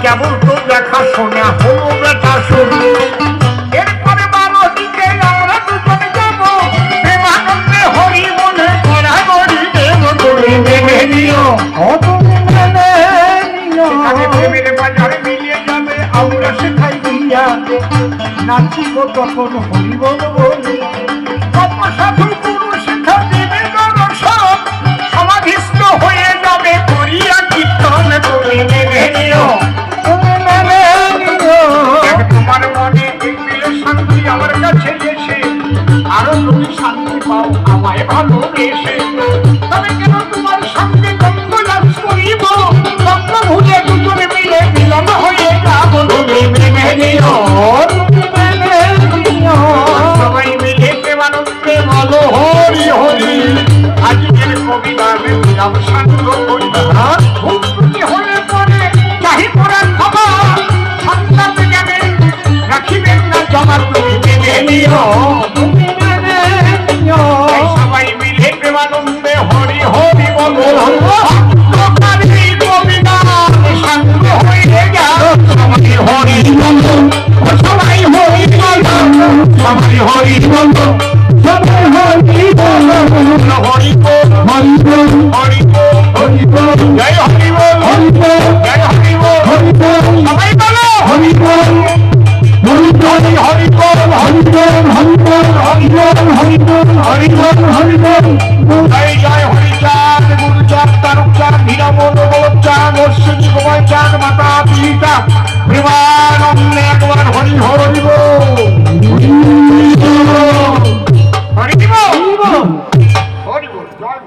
কেবল তো দেখা শোনা হলো বেটা শুরু। এরপরে 12 দিকে আমরা দুজন যাবো প্রেমানন্দে হরি মনে করা গরি দেব তুমি মেনে নিও। সেখানে প্রেমের বাজারে মিলিয়ে যাবে আমরা সেখাই গিয়া নাচিব তখন হরি বল বলি। কত সাধু পুরুষ সেখা দেবে দর্শন সমাধিস্থ হয়ে যাবে করিয়া কীর্তন তুমি মেনে নিও। তোমার মনে পেলে শান্তি আমার কাছে এসে আরো তুমি শান্তি পাও আমায় ভালোবেসে। তবে কেন তোমার সঙ্গে গন্ধ লাভ করিব গন্ধ ভুলে দুজনে মিলে মিলন হয়ে যাব তুমি মেনে নিও। সবাই মিলে প্রেমানন্দে বলো হরি হরি। আজকের কবিতাকে বিরাম শান্ত করি হয়ে পড়ে চাহি পড়ার খবর সন্তান জানে রাখিবেন না জমা তুমি মেনে নিও। সবাই মিলে প্রেমানন্দে হরি হরি বলো কবিতা শান্ত হয়ে যাও। সবাই হরি বলো সবাই হরি বলো সবাই হরি বলো সবাই হরি বলো হরি বল হরি বল হরি বল হরি বল জয় হরি বল হরি বল জয় হরি বল হরি বল সবাই বলো হরি বল হরি বল হরি বল হরি বল হরি বল হরি বল হরি বল হরি বল হরি বল জয় জয় হরি চাঁদ গুরু চাঁদ তারক চাঁদ হীরামন গোলক চাঁদ অশ্বিনী গোপাল চাঁদ মাতা পিতা প্রেমানন্দে একবার হরি হরি বল হরি বল হরি বল জয়